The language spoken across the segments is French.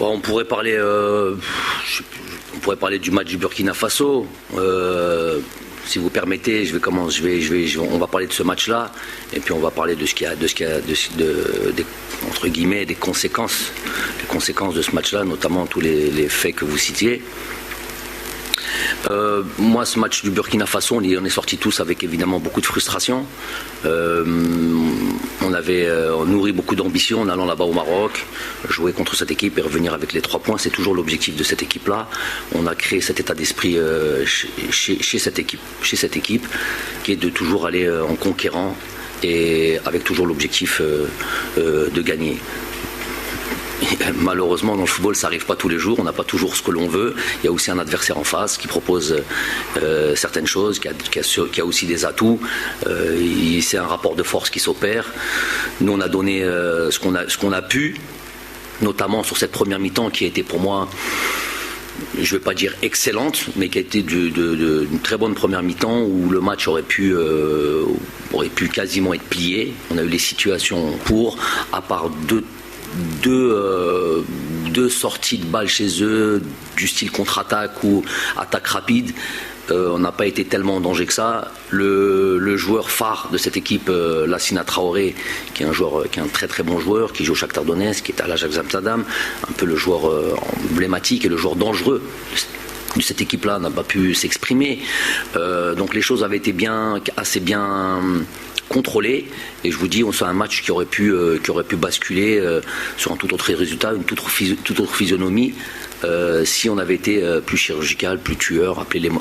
Bon, on pourrait parler du match du Burkina Faso. Si vous permettez, on va parler de ce match-là, et puis on va parler de entre guillemets, des conséquences de ce match-là, notamment tous les faits que vous citiez. Moi, ce match du Burkina Faso, on est sortis tous avec évidemment beaucoup de frustration. On avait nourri beaucoup d'ambition en allant là-bas au Maroc, jouer contre cette équipe et revenir avec les 3 points. C'est toujours l'objectif de cette équipe-là. On a créé cet état d'esprit chez cette équipe qui est de toujours aller en conquérant et avec toujours l'objectif de gagner. Malheureusement, dans le football, ça n'arrive pas tous les jours. On n'a pas toujours ce que l'on veut. Il y a aussi un adversaire en face qui propose certaines choses, qui a aussi des atouts. C'est un rapport de force qui s'opère. Nous, on a donné ce qu'on a pu, notamment sur cette première mi-temps qui a été pour moi, je ne vais pas dire excellente, mais qui a été d'une très bonne première mi-temps où le match aurait pu quasiment être plié. On a eu les situations pour, à part deux sorties de balles chez eux, du style contre-attaque ou attaque rapide. On n'a pas été tellement en danger que ça. Le joueur phare de cette équipe, Lassina Traoré, qui est un très très bon joueur, qui joue au Shakhtar Donetsk, qui est à l'Ajax Amsterdam, un peu le joueur emblématique et le joueur dangereux de cette équipe-là, n'a pas pu s'exprimer. Donc les choses avaient été assez bien contrôlé, et je vous dis, on sent un match qui aurait pu basculer sur un tout autre résultat, une toute autre physionomie, si on avait été plus chirurgical, plus tueur, appelez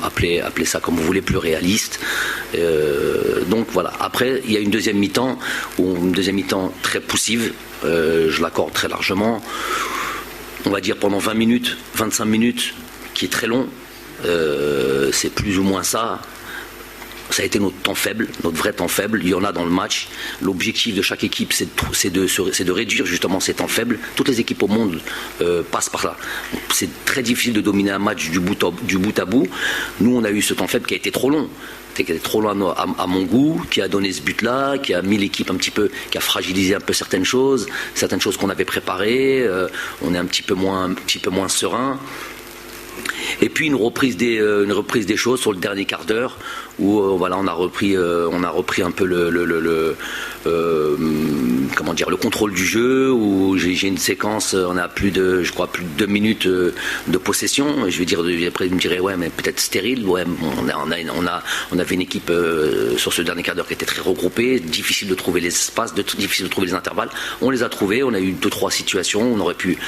ça comme vous voulez, plus réaliste. Donc voilà. Après, il y a une deuxième mi-temps très poussive, je l'accorde très largement. On va dire pendant 20 minutes, 25 minutes, qui est très long. C'est plus ou moins ça. Ça a été notre temps faible, notre vrai temps faible. Il y en a dans le match. L'objectif de chaque équipe, c'est de réduire justement ces temps faibles. Toutes les équipes au monde passent par là. C'est très difficile de dominer un match du bout à bout. Nous, on a eu ce temps faible qui a été trop long. Qui était trop loin à mon goût, qui a donné ce but-là, qui a mis l'équipe un petit peu, qui a fragilisé un peu certaines choses qu'on avait préparées. On est un petit peu moins serein. Et puis une reprise des choses sur le dernier quart d'heure où on a repris un peu le contrôle du jeu, où j'ai une séquence, on a plus de 2 minutes de possession. Je vais dire, après il me dirait ouais, mais peut-être stérile. Ouais, on avait une équipe sur ce dernier quart d'heure qui était très regroupée, difficile de trouver les espaces, difficile de trouver les intervalles. On les a trouvés, on a eu 2-3 situations, on aurait pu